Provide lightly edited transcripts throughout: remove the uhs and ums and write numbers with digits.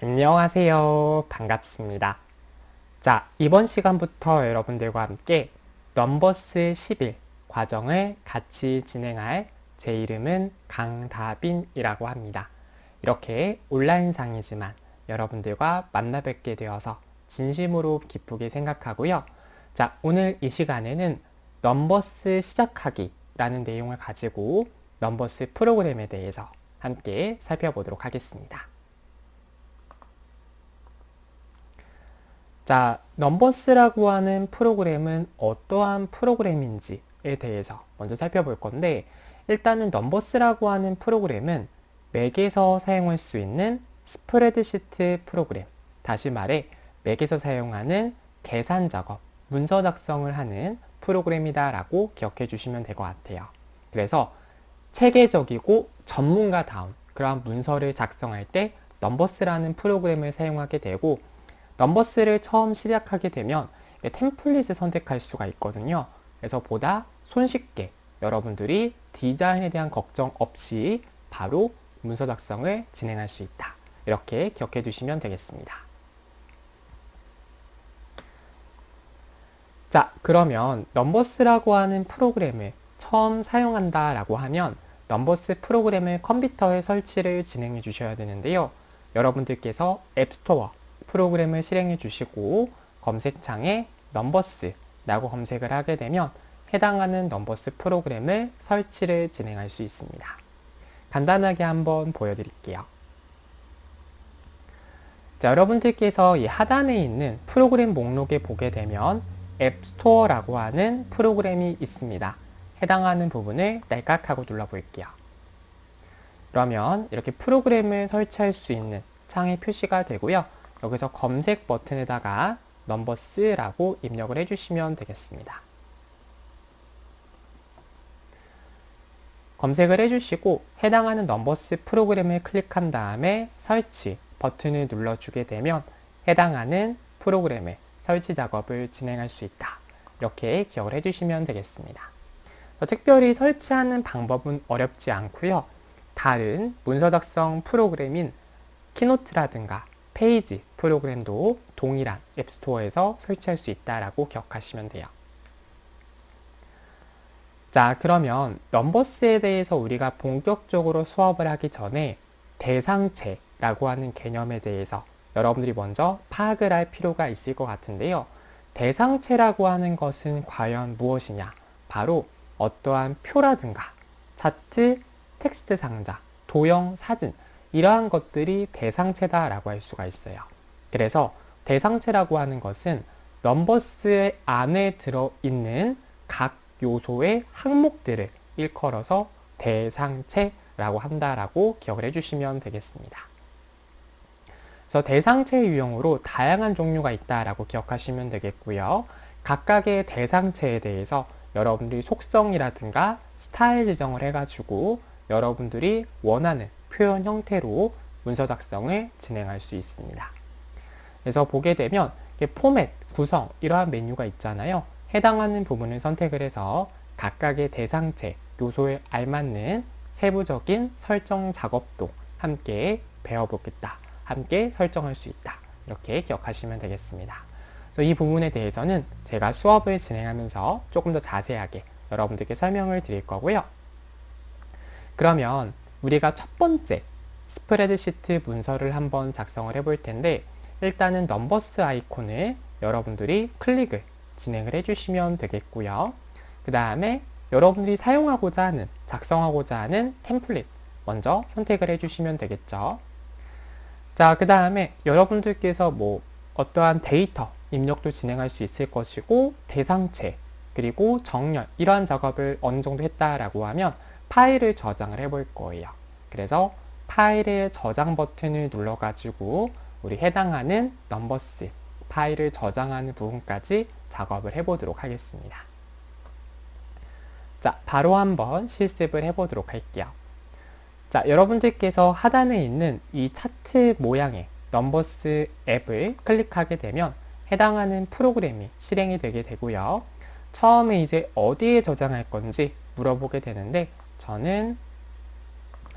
안녕하세요. 반갑습니다. 자, 이번 시간부터 여러분들과 함께 넘버스 11 과정을 같이 진행할 제 이름은 강다빈이라고 합니다. 이렇게 온라인상이지만 여러분들과 만나 뵙게 되어서 진심으로 기쁘게 생각하고요. 자, 오늘 이 시간에는 넘버스 시작하기라는 내용을 가지고 넘버스 프로그램에 대해서 함께 살펴보도록 하겠습니다. 자, 넘버스라고 하는 프로그램은 어떠한 프로그램인지에 대해서 먼저 살펴볼 건데, 일단은 넘버스라고 하는 프로그램은 맥에서 사용할 수 있는 스프레드시트 프로그램, 다시 말해 맥에서 사용하는 계산 작업, 문서 작성을 하는 프로그램이다 라고 기억해 주시면 될 것 같아요. 그래서 체계적이고 전문가다운 그러한 문서를 작성할 때 넘버스라는 프로그램을 사용하게 되고, 넘버스를 처음 시작하게 되면 템플릿을 선택할 수가 있거든요. 그래서 보다 손쉽게 여러분들이 디자인에 대한 걱정 없이 바로 문서 작성을 진행할 수 있다. 이렇게 기억해 두시면 되겠습니다. 자, 그러면 넘버스라고 하는 프로그램을 처음 사용한다라고 하면 넘버스 프로그램을 컴퓨터에 설치를 진행해 주셔야 되는데요. 여러분들께서 앱스토어 프로그램을 실행해 주시고 검색창에 넘버스라고 검색을 하게 되면 해당하는 넘버스 프로그램을 설치를 진행할 수 있습니다. 간단하게 한번 보여드릴게요. 자, 여러분들께서 이 하단에 있는 프로그램 목록에 보게 되면 앱스토어라고 하는 프로그램이 있습니다. 해당하는 부분을 딸깍하고 눌러볼게요. 그러면 이렇게 프로그램을 설치할 수 있는 창이 표시가 되고요. 여기서 검색 버튼에다가 넘버스라고 입력을 해주시면 되겠습니다. 검색을 해주시고 해당하는 넘버스 프로그램을 클릭한 다음에 설치 버튼을 눌러주게 되면 해당하는 프로그램의 설치 작업을 진행할 수 있다. 이렇게 기억을 해주시면 되겠습니다. 특별히 설치하는 방법은 어렵지 않고요. 다른 문서 작성 프로그램인 키노트라든가 페이지 프로그램도 동일한 앱스토어에서 설치할 수 있다라고 기억하시면 돼요. 자, 그러면 넘버스에 대해서 우리가 본격적으로 수업을 하기 전에 대상체라고 하는 개념에 대해서 여러분들이 먼저 파악을 할 필요가 있을 것 같은데요. 대상체라고 하는 것은 과연 무엇이냐? 바로 어떠한 표라든가 차트, 텍스트 상자, 도형, 사진 이러한 것들이 대상체다라고 할 수가 있어요. 그래서 대상체라고 하는 것은 넘버스 안에 들어있는 각 요소의 항목들을 일컬어서 대상체라고 한다라고 기억을 해주시면 되겠습니다. 그래서 대상체 유형으로 다양한 종류가 있다라고 기억하시면 되겠고요. 각각의 대상체에 대해서 여러분들이 속성이라든가 스타일 지정을 해가지고 여러분들이 원하는 표현 형태로 문서 작성을 진행할 수 있습니다. 그래서 보게 되면 포맷, 구성 이러한 메뉴가 있잖아요. 해당하는 부분을 선택을 해서 각각의 대상체, 요소에 알맞는 세부적인 설정 작업도 함께 배워보겠다. 함께 설정할 수 있다. 이렇게 기억하시면 되겠습니다. 그래서 이 부분에 대해서는 제가 수업을 진행하면서 조금 더 자세하게 여러분들께 설명을 드릴 거고요. 그러면 우리가 첫 번째 스프레드시트 문서를 한번 작성을 해볼 텐데, 일단은 넘버스 아이콘을 여러분들이 클릭을 진행을 해주시면 되겠고요. 그 다음에 여러분들이 사용하고자 하는, 작성하고자 하는 템플릿 먼저 선택을 해주시면 되겠죠. 자, 그 다음에 여러분들께서 어떠한 데이터 입력도 진행할 수 있을 것이고, 대상체 그리고 정렬 이러한 작업을 어느 정도 했다라고 하면 파일을 저장을 해볼 거예요. 그래서 파일의 저장 버튼을 눌러가지고 우리 해당하는 넘버스 파일을 저장하는 부분까지 작업을 해보도록 하겠습니다. 자, 바로 한번 실습을 해보도록 할게요. 자, 여러분들께서 하단에 있는 이 차트 모양의 넘버스 앱을 클릭하게 되면 해당하는 프로그램이 실행이 되게 되고요. 처음에 이제 어디에 저장할 건지 물어보게 되는데, 저는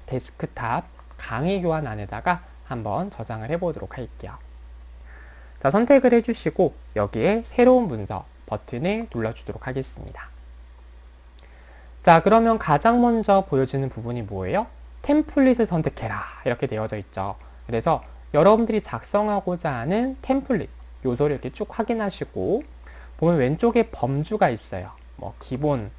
데스크탑 강의 교환 안에다가 한번 저장을 해보도록 할게요. 자, 선택을 해주시고 여기에 새로운 문서 버튼을 눌러주도록 하겠습니다. 자, 그러면 가장 먼저 보여지는 부분이 뭐예요? 템플릿을 선택해라 이렇게 되어져 있죠. 그래서 여러분들이 작성하고자 하는 템플릿 요소를 이렇게 쭉 확인하시고 보면 왼쪽에 범주가 있어요. 뭐 기본,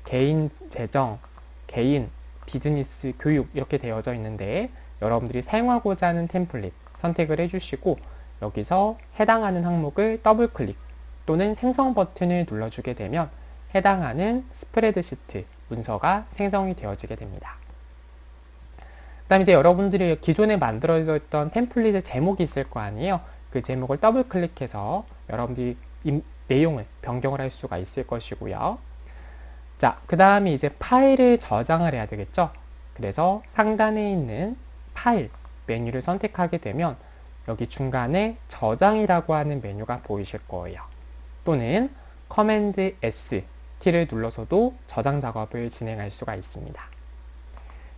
개인 재정, 개인, 비즈니스, 교육 이렇게 되어져 있는데 여러분들이 사용하고자 하는 템플릿 선택을 해주시고 여기서 해당하는 항목을 더블 클릭 또는 생성 버튼을 눌러주게 되면 해당하는 스프레드시트 문서가 생성이 되어지게 됩니다. 그 다음에 이제 여러분들이 기존에 만들어져 있던 템플릿의 제목이 있을 거 아니에요. 그 제목을 더블 클릭해서 여러분들이 내용을 변경을 할 수가 있을 것이고요. 자, 그 다음에 이제 파일을 저장을 해야 되겠죠. 그래서 상단에 있는 파일 메뉴를 선택하게 되면 여기 중간에 저장이라고 하는 메뉴가 보이실 거예요. 또는 커맨드 S 키를 눌러서도 저장 작업을 진행할 수가 있습니다.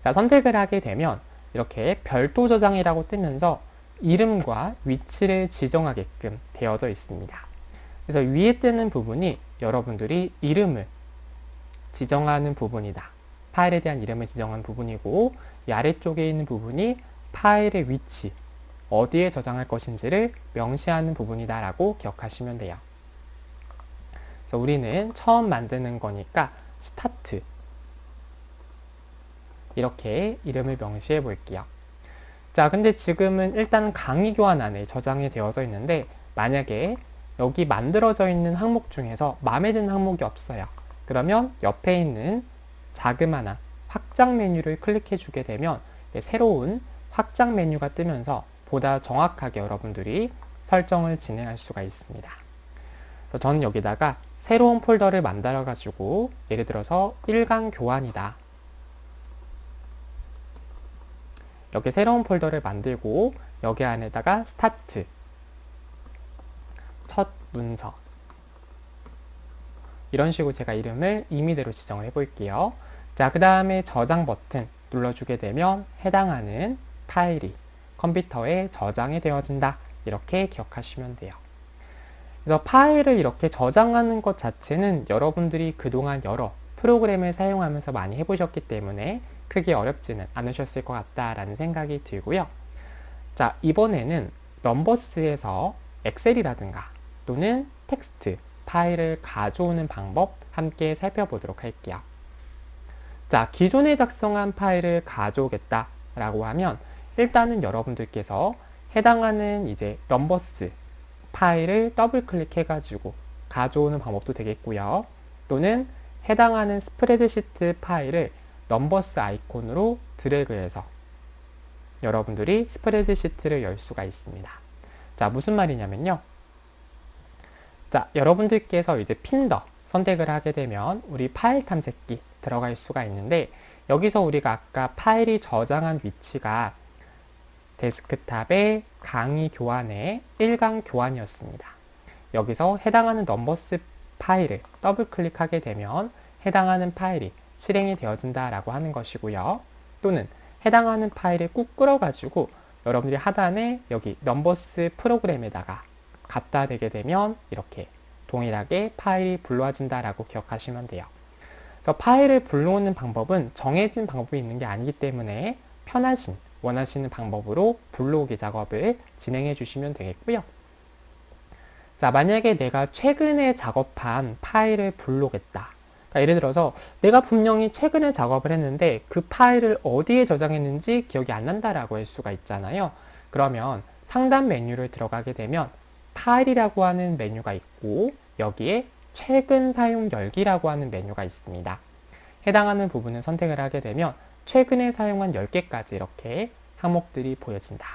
자, 선택을 하게 되면 이렇게 별도 저장이라고 뜨면서 이름과 위치를 지정하게끔 되어져 있습니다. 그래서 위에 뜨는 부분이 여러분들이 이름을 지정하는 부분이다. 파일에 대한 이름을 지정한 부분이고 이 아래쪽에 있는 부분이 파일의 위치, 어디에 저장할 것인지를 명시하는 부분이다 라고 기억하시면 돼요. 그래서 우리는 처음 만드는 거니까 스타트 이렇게 이름을 명시해 볼게요. 자, 근데 지금은 일단 강의 교환 안에 저장이 되어져 있는데 만약에 여기 만들어져 있는 항목 중에서 마음에 드는 항목이 없어요. 그러면 옆에 있는 자그마한 확장 메뉴를 클릭해 주게 되면 새로운 확장 메뉴가 뜨면서 보다 정확하게 여러분들이 설정을 진행할 수가 있습니다. 그래서 저는 여기다가 새로운 폴더를 만들어 가지고 예를 들어서 1강 교환이다. 이렇게 새로운 폴더를 만들고 여기 안에다가 스타트 첫 문서 이런 식으로 제가 이름을 임의대로 지정을 해 볼게요. 자, 그 다음에 저장 버튼 눌러주게 되면 해당하는 파일이 컴퓨터에 저장이 되어진다. 이렇게 기억하시면 돼요. 그래서 파일을 이렇게 저장하는 것 자체는 여러분들이 그동안 여러 프로그램을 사용하면서 많이 해보셨기 때문에 크게 어렵지는 않으셨을 것 같다라는 생각이 들고요. 자, 이번에는 넘버스에서 엑셀이라든가 또는 텍스트 파일을 가져오는 방법 함께 살펴보도록 할게요. 자, 기존에 작성한 파일을 가져오겠다 라고 하면 일단은 여러분들께서 해당하는 이제 넘버스 파일을 더블 클릭해 가지고 가져오는 방법도 되겠고요. 또는 해당하는 스프레드시트 파일을 넘버스 아이콘으로 드래그해서 여러분들이 스프레드시트를 열 수가 있습니다. 자, 무슨 말이냐면요. 자, 여러분들께서 이제 핀더 선택을 하게 되면 우리 파일 탐색기 들어갈 수가 있는데 여기서 우리가 아까 파일이 저장한 위치가 데스크탑의 강의 교환의 1강 교환이었습니다. 여기서 해당하는 넘버스 파일을 더블 클릭하게 되면 해당하는 파일이 실행이 되어진다라고 하는 것이고요. 또는 해당하는 파일을 꾹 끌어가지고 여러분들이 하단에 여기 넘버스 프로그램에다가 갖다 대게 되면 이렇게 동일하게 파일이 불러와진다라고 기억하시면 돼요. 그래서 파일을 불러오는 방법은 정해진 방법이 있는 게 아니기 때문에 편하신 원하시는 방법으로 불러오기 작업을 진행해 주시면 되겠고요. 자, 만약에 내가 최근에 작업한 파일을 불러오겠다. 그러니까 예를 들어서 내가 분명히 최근에 작업을 했는데 그 파일을 어디에 저장했는지 기억이 안 난다라고 할 수가 있잖아요. 그러면 상단 메뉴를 들어가게 되면 파일이라고 하는 메뉴가 있고 여기에 최근 사용 열기라고 하는 메뉴가 있습니다. 해당하는 부분을 선택을 하게 되면 최근에 사용한 10개까지 이렇게 항목들이 보여진다.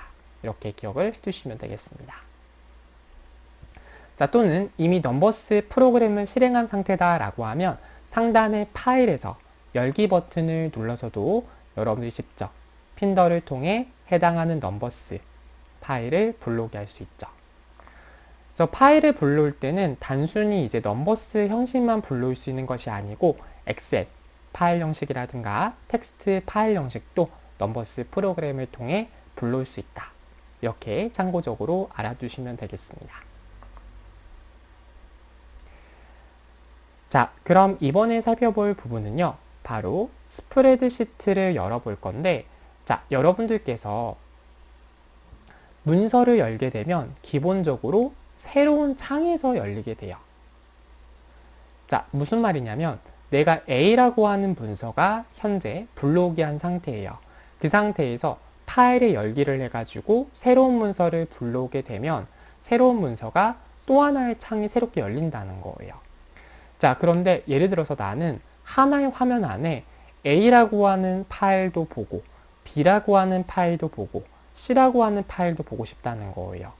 이렇게 기억을 해주시면 되겠습니다. 자, 또는 이미 넘버스 프로그램을 실행한 상태다라고 하면 상단의 파일에서 열기 버튼을 눌러서도 여러분들이 직접 핀더를 통해 해당하는 넘버스 파일을 불러오게 할 수 있죠. 그래서 파일을 불러올 때는 단순히 이제 넘버스 형식만 불러올 수 있는 것이 아니고 엑셀 파일 형식이라든가 텍스트 파일 형식도 넘버스 프로그램을 통해 불러올 수 있다. 이렇게 참고적으로 알아두시면 되겠습니다. 자, 그럼 이번에 살펴볼 부분은요, 바로 스프레드시트를 열어볼 건데, 자, 여러분들께서 문서를 열게 되면 기본적으로 새로운 창에서 열리게 돼요. 자, 무슨 말이냐면 내가 A라고 하는 문서가 현재 불로기한 상태예요. 그 상태에서 파일의 열기를 해가지고 새로운 문서를 불러오게 되면 새로운 문서가 또 하나의 창이 새롭게 열린다는 거예요. 자, 그런데 예를 들어서 나는 하나의 화면 안에 A라고 하는 파일도 보고 B라고 하는 파일도 보고 C라고 하는 파일도 보고 싶다는 거예요.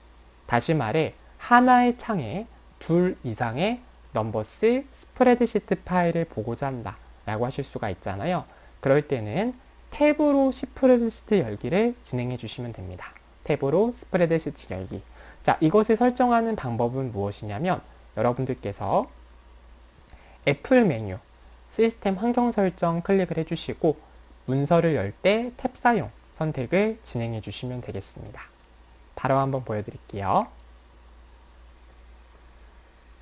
다시 말해 하나의 창에 둘 이상의 넘버스 스프레드시트 파일을 보고자 한다 라고 하실 수가 있잖아요. 그럴 때는 탭으로 스프레드시트 열기를 진행해 주시면 됩니다. 탭으로 스프레드시트 열기. 자, 이것을 설정하는 방법은 무엇이냐면 여러분들께서 애플 메뉴 시스템 환경 설정 클릭을 해주시고 문서를 열 때 탭 사용 선택을 진행해 주시면 되겠습니다. 바로 한번 보여드릴게요.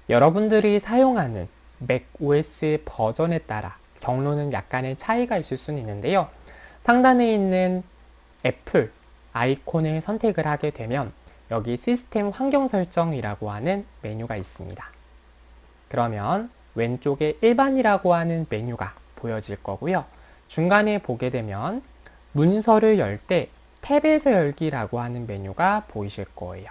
여러분들이 사용하는 맥OS 버전에 따라 경로는 약간의 차이가 있을 수는 있는데요. 상단에 있는 애플 아이콘을 선택을 하게 되면 여기 시스템 환경 설정이라고 하는 메뉴가 있습니다. 그러면 왼쪽에 일반이라고 하는 메뉴가 보여질 거고요. 중간에 보게 되면 문서를 열 때 탭에서 열기라고 하는 메뉴가 보이실 거예요.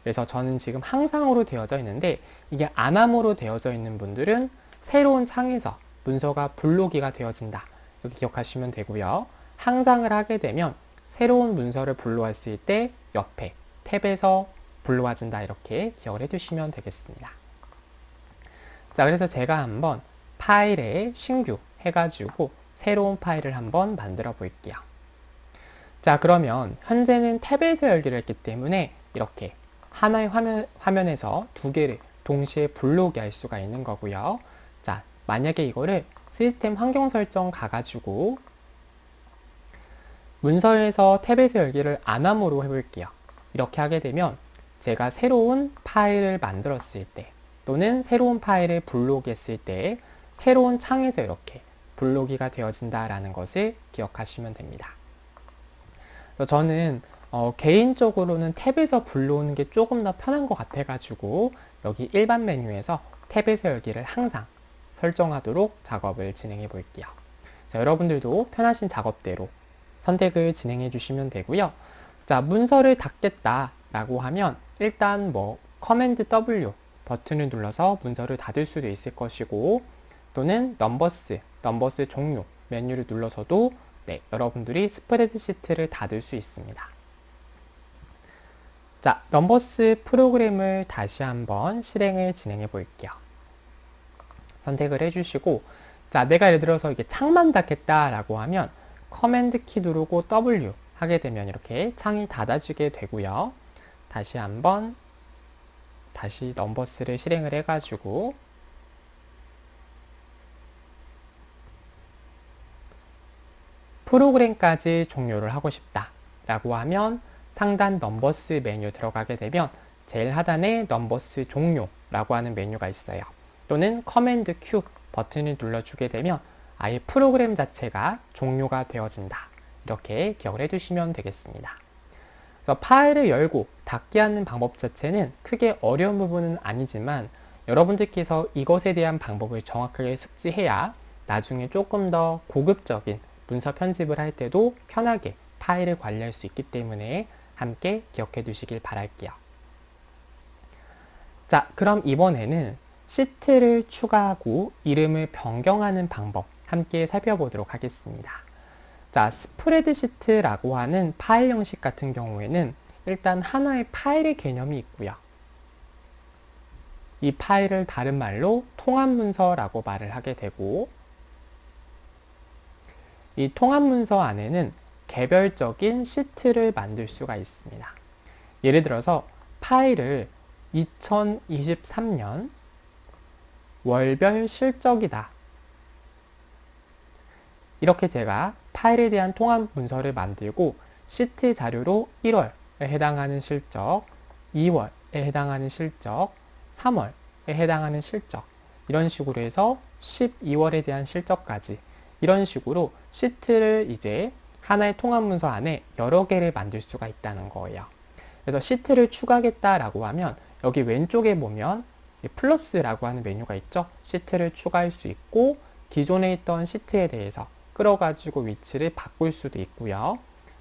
그래서 저는 지금 항상으로 되어져 있는데 이게 안함으로 되어져 있는 분들은 새로운 창에서 문서가 불로기가 되어진다. 이렇게 기억하시면 되고요. 항상을 하게 되면 새로운 문서를 불러왔을 때 옆에 탭에서 불러와진다. 이렇게 기억을 해두시면 되겠습니다. 자, 그래서 제가 한번 파일에 신규 해가지고 새로운 파일을 한번 만들어 볼게요. 자, 그러면 현재는 탭에서 열기를 했기 때문에 이렇게 하나의 화면에서 두 개를 동시에 불러오게 할 수가 있는 거고요. 자, 만약에 이거를 시스템 환경 설정 가가지고 문서에서 탭에서 열기를 안함으로 해볼게요. 이렇게 하게 되면 제가 새로운 파일을 만들었을 때 또는 새로운 파일을 불러오게 했을 때 새로운 창에서 이렇게 불러오기가 되어진다라는 것을 기억하시면 됩니다. 저는 개인적으로는 탭에서 불러오는 게 조금 더 편한 것 같아가지고 여기 일반 메뉴에서 탭에서 열기를 항상 설정하도록 작업을 진행해 볼게요. 자, 여러분들도 편하신 작업대로 선택을 진행해 주시면 되고요. 자, 문서를 닫겠다라고 하면 일단 커맨드 W 버튼을 눌러서 문서를 닫을 수도 있을 것이고 또는 넘버스 종료 메뉴를 눌러서도 여러분들이 스프레드시트를 닫을 수 있습니다. 자, 넘버스 프로그램을 다시 한번 실행을 진행해 볼게요. 선택을 해주시고, 자, 내가 예를 들어서 이게 창만 닫겠다라고 하면 커맨드 키 누르고 W 하게 되면 이렇게 창이 닫아지게 되고요. 다시 한번 다시 넘버스를 실행을 해가지고 프로그램까지 종료를 하고 싶다 라고 하면 상단 넘버스 메뉴 들어가게 되면 제일 하단에 넘버스 종료라고 하는 메뉴가 있어요. 또는 커맨드 Q 버튼을 눌러주게 되면 아예 프로그램 자체가 종료가 되어진다. 이렇게 기억을 해두시면 되겠습니다. 그래서 파일을 열고 닫게 하는 방법 자체는 크게 어려운 부분은 아니지만 여러분들께서 이것에 대한 방법을 정확하게 숙지해야 나중에 조금 더 고급적인 문서 편집을 할 때도 편하게 파일을 관리할 수 있기 때문에 함께 기억해 두시길 바랄게요. 자, 그럼 이번에는 시트를 추가하고 이름을 변경하는 방법 함께 살펴보도록 하겠습니다. 자, 스프레드시트라고 하는 파일 형식 같은 경우에는 일단 하나의 파일의 개념이 있고요. 이 파일을 다른 말로 통합문서라고 말을 하게 되고 이 통합문서 안에는 개별적인 시트를 만들 수가 있습니다. 예를 들어서 파일을 2023년 월별 실적이다. 이렇게 제가 파일에 대한 통합 문서를 만들고 시트 자료로 1월 해당하는 실적, 2월에 해당하는 실적, 3월에 해당하는 실적, 이런 식으로 해서 12월에 대한 실적까지 이런 식으로 시트를 이제 하나의 통합 문서 안에 여러 개를 만들 수가 있다는 거예요. 그래서 시트를 추가하겠다라고 하면 여기 왼쪽에 보면 플러스라고 하는 메뉴가 있죠. 시트를 추가할 수 있고 기존에 있던 시트에 대해서 끌어가지고 위치를 바꿀 수도 있고요.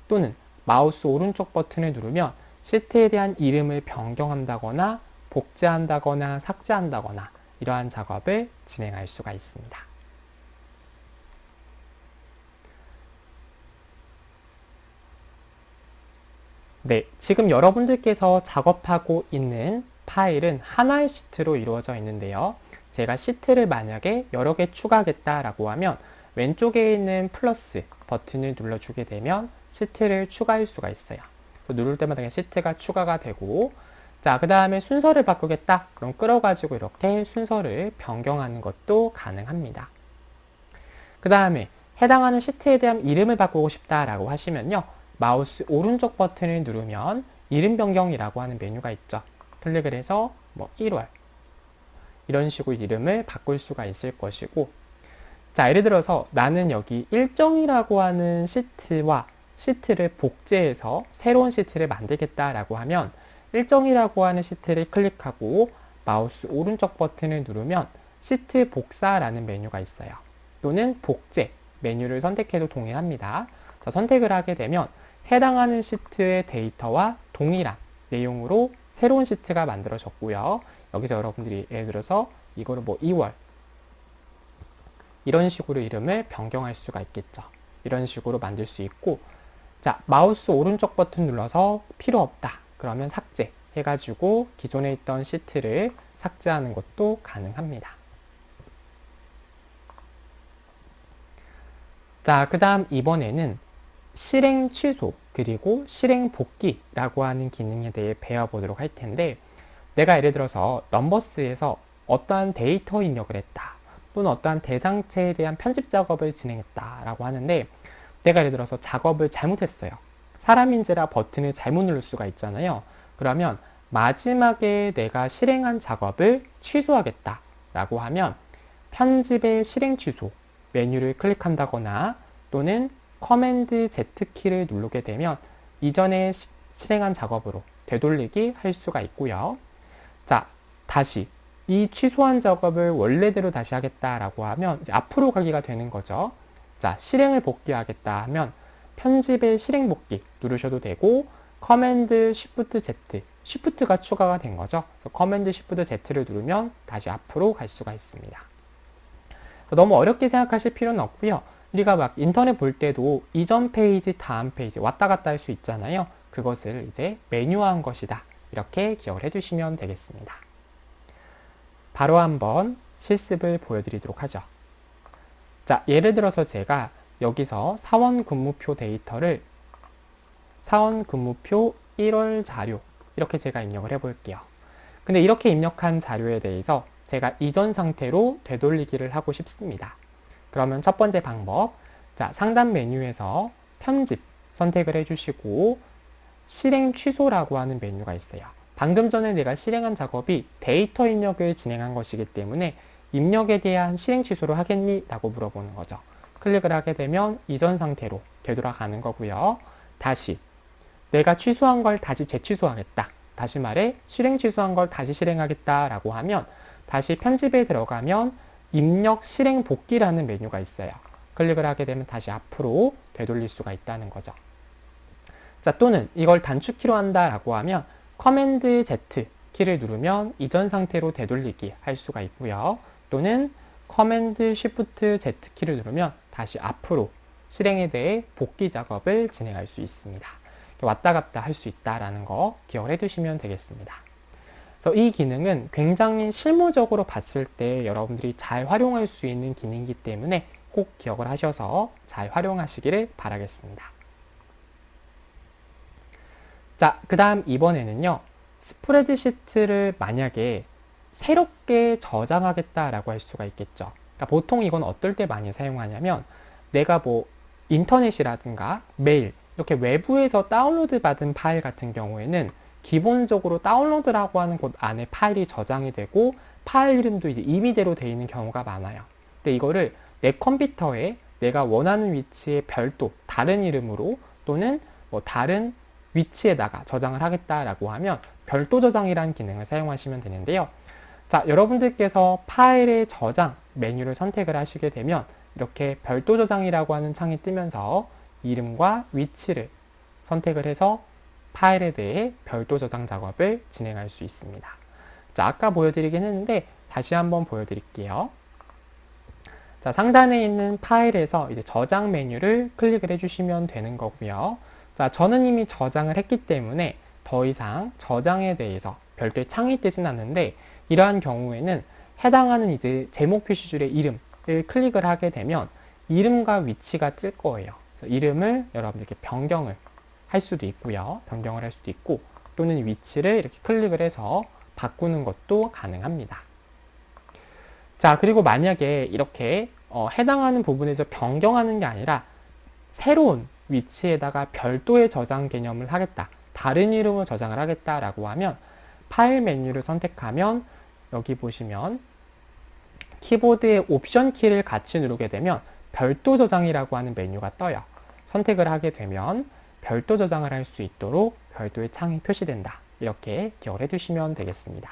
또는 마우스 오른쪽 버튼을 누르면 시트에 대한 이름을 변경한다거나 복제한다거나 삭제한다거나 이러한 작업을 진행할 수가 있습니다. 네, 지금 여러분들께서 작업하고 있는 파일은 하나의 시트로 이루어져 있는데요. 제가 시트를 만약에 여러 개 추가하겠다라고 하면 왼쪽에 있는 플러스 버튼을 눌러주게 되면 시트를 추가할 수가 있어요. 누를 때마다 그냥 시트가 추가가 되고, 자, 그 다음에 순서를 바꾸겠다. 그럼 끌어가지고 이렇게 순서를 변경하는 것도 가능합니다. 그 다음에 해당하는 시트에 대한 이름을 바꾸고 싶다라고 하시면요. 마우스 오른쪽 버튼을 누르면 이름 변경이라고 하는 메뉴가 있죠. 클릭을 해서 뭐 1월 이런 식으로 이름을 바꿀 수가 있을 것이고, 자, 예를 들어서 나는 여기 일정이라고 하는 시트와 시트를 복제해서 새로운 시트를 만들겠다라고 하면 일정이라고 하는 시트를 클릭하고 마우스 오른쪽 버튼을 누르면 시트 복사라는 메뉴가 있어요. 또는 복제 메뉴를 선택해도 동일합니다. 자, 선택을 하게 되면 해당하는 시트의 데이터와 동일한 내용으로 새로운 시트가 만들어졌고요. 여기서 여러분들이 예를 들어서 이거를 뭐 2월 이런 식으로 이름을 변경할 수가 있겠죠. 이런 식으로 만들 수 있고, 자, 마우스 오른쪽 버튼 눌러서 필요 없다. 그러면 삭제 해가지고 기존에 있던 시트를 삭제하는 것도 가능합니다. 자, 그 다음 이번에는 실행 취소 그리고 실행 복귀라고 하는 기능에 대해 배워보도록 할 텐데, 내가 예를 들어서 넘버스에서 어떠한 데이터 입력을 했다 또는 어떠한 대상체에 대한 편집 작업을 진행했다 라고 하는데, 내가 예를 들어서 작업을 잘못했어요. 사람인지라 버튼을 잘못 누를 수가 있잖아요. 그러면 마지막에 내가 실행한 작업을 취소하겠다 라고 하면 편집의 실행 취소 메뉴를 클릭한다거나 또는 커맨드 Z키를 누르게 되면 이전에 실행한 작업으로 되돌리기 할 수가 있고요. 자, 다시 이 취소한 작업을 원래대로 다시 하겠다라고 하면 이제 앞으로 가기가 되는 거죠. 자, 실행을 복귀하겠다 하면 편집의 실행 복귀 누르셔도 되고 커맨드 Shift Z, Shift가 추가가 된 거죠. 그래서 커맨드 Shift Z를 누르면 다시 앞으로 갈 수가 있습니다. 너무 어렵게 생각하실 필요는 없고요. 우리가 막 인터넷 볼 때도 이전 페이지, 다음 페이지 왔다 갔다 할 수 있잖아요. 그것을 이제 메뉴화한 것이다. 이렇게 기억을 해두시면 되겠습니다. 바로 한번 실습을 보여드리도록 하죠. 자, 예를 들어서 제가 여기서 사원 근무표 데이터를 사원 근무표 1월 자료 이렇게 제가 입력을 해볼게요. 근데 이렇게 입력한 자료에 대해서 제가 이전 상태로 되돌리기를 하고 싶습니다. 그러면 첫 번째 방법, 자, 상단 메뉴에서 편집 선택을 해주시고 실행 취소라고 하는 메뉴가 있어요. 방금 전에 내가 실행한 작업이 데이터 입력을 진행한 것이기 때문에 입력에 대한 실행 취소를 하겠니? 라고 물어보는 거죠. 클릭을 하게 되면 이전 상태로 되돌아가는 거고요. 다시 내가 취소한 걸 다시 재취소하겠다. 다시 말해 실행 취소한 걸 다시 실행하겠다 라고 하면 다시 편집에 들어가면 입력 실행 복귀라는 메뉴가 있어요. 클릭을 하게 되면 다시 앞으로 되돌릴 수가 있다는 거죠. 자, 또는 이걸 단축키로 한다라고 하면 커맨드 Z 키를 누르면 이전 상태로 되돌리기 할 수가 있고요. 또는 커맨드 Shift Z 키를 누르면 다시 앞으로 실행에 대해 복귀 작업을 진행할 수 있습니다. 왔다 갔다 할 수 있다는 거 기억을 해두시면 되겠습니다. 그래서 이 기능은 굉장히 실무적으로 봤을 때 여러분들이 잘 활용할 수 있는 기능이기 때문에 꼭 기억을 하셔서 잘 활용하시기를 바라겠습니다. 자, 그 다음 이번에는요. 스프레드시트를 만약에 새롭게 저장하겠다라고 할 수가 있겠죠. 그러니까 보통 이건 어떨 때 많이 사용하냐면 내가 뭐 인터넷이라든가 메일 이렇게 외부에서 다운로드 받은 파일 같은 경우에는 기본적으로 다운로드라고 하는 곳 안에 파일이 저장이 되고 파일 이름도 이제 임의대로 되어 있는 경우가 많아요. 근데 이거를 내 컴퓨터에 내가 원하는 위치에 별도 다른 이름으로 또는 뭐 다른 위치에다가 저장을 하겠다라고 하면 별도 저장이라는 기능을 사용하시면 되는데요. 자, 여러분들께서 파일의 저장 메뉴를 선택을 하시게 되면 이렇게 별도 저장이라고 하는 창이 뜨면서 이름과 위치를 선택을 해서 파일에 대해 별도 저장 작업을 진행할 수 있습니다. 자, 아까 보여드리긴 했는데 다시 한번 보여드릴게요. 자, 상단에 있는 파일에서 이제 저장 메뉴를 클릭을 해주시면 되는 거고요. 자, 저는 이미 저장을 했기 때문에 더 이상 저장에 대해서 별도의 창이 뜨진 않는데 이러한 경우에는 해당하는 이제 제목 표시줄의 이름을 클릭을 하게 되면 이름과 위치가 뜰 거예요. 그래서 이름을 여러분들께 변경을 할 수도 있고요. 변경을 할 수도 있고 또는 위치를 이렇게 클릭을 해서 바꾸는 것도 가능합니다. 자, 그리고 만약에 이렇게 해당하는 부분에서 변경하는 게 아니라 새로운 위치에다가 별도의 저장 개념을 하겠다. 다른 이름으로 저장을 하겠다라고 하면 파일 메뉴를 선택하면 여기 보시면 키보드의 옵션 키를 같이 누르게 되면 별도 저장이라고 하는 메뉴가 떠요. 선택을 하게 되면 별도 저장을 할 수 있도록 별도의 창이 표시된다. 이렇게 기억을 해두시면 되겠습니다.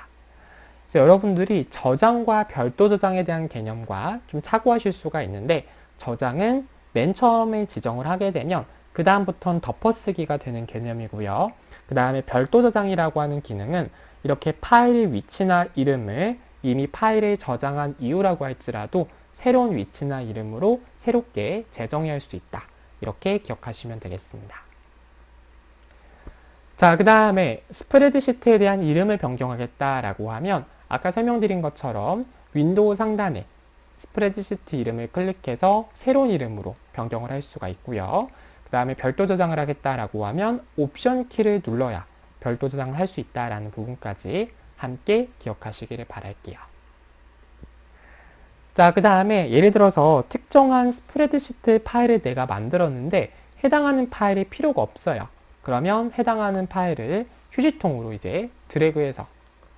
그래서 여러분들이 저장과 별도 저장에 대한 개념과 좀 착오하실 수가 있는데 저장은 맨 처음에 지정을 하게 되면 그 다음부터는 덮어쓰기가 되는 개념이고요. 그 다음에 별도 저장이라고 하는 기능은 이렇게 파일의 위치나 이름을 이미 파일에 저장한 이유라고 할지라도 새로운 위치나 이름으로 새롭게 재정의할 수 있다. 이렇게 기억하시면 되겠습니다. 자, 그 다음에 스프레드시트에 대한 이름을 변경하겠다라고 하면 아까 설명드린 것처럼 윈도우 상단에 스프레드시트 이름을 클릭해서 새로운 이름으로 변경을 할 수가 있고요. 그 다음에 별도 저장을 하겠다라고 하면 옵션 키를 눌러야 별도 저장을 할 수 있다라는 부분까지 함께 기억하시기를 바랄게요. 자, 그 다음에 예를 들어서 특정한 스프레드시트 파일을 내가 만들었는데 해당하는 파일이 필요가 없어요. 그러면 해당하는 파일을 휴지통으로 이제 드래그해서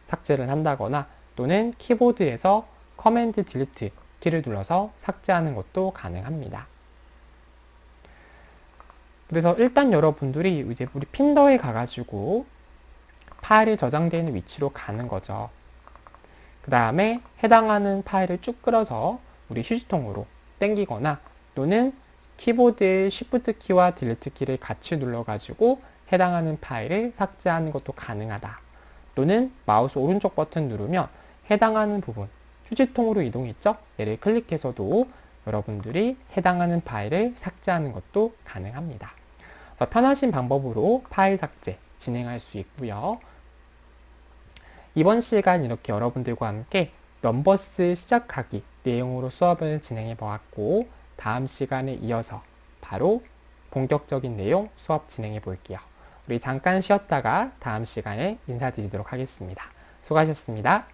삭제를 한다거나 또는 키보드에서 커맨드 딜리트 키를 눌러서 삭제하는 것도 가능합니다. 그래서 일단 여러분들이 이제 우리 핀더에 가가지고 파일이 저장되어 있는 위치로 가는 거죠. 그 다음에 해당하는 파일을 쭉 끌어서 우리 휴지통으로 당기거나 또는 키보드의 Shift 키와 딜리트 키를 같이 눌러가지고 해당하는 파일을 삭제하는 것도 가능하다. 또는 마우스 오른쪽 버튼 누르면 해당하는 부분, 휴지통으로 이동했죠? 얘를 클릭해서도 여러분들이 해당하는 파일을 삭제하는 것도 가능합니다. 그래서 편하신 방법으로 파일 삭제 진행할 수 있고요. 이번 시간 이렇게 여러분들과 함께 넘버스 시작하기 내용으로 수업을 진행해 보았고 다음 시간에 이어서 바로 본격적인 내용 수업 진행해 볼게요. 우리 잠깐 쉬었다가 다음 시간에 인사드리도록 하겠습니다. 수고하셨습니다.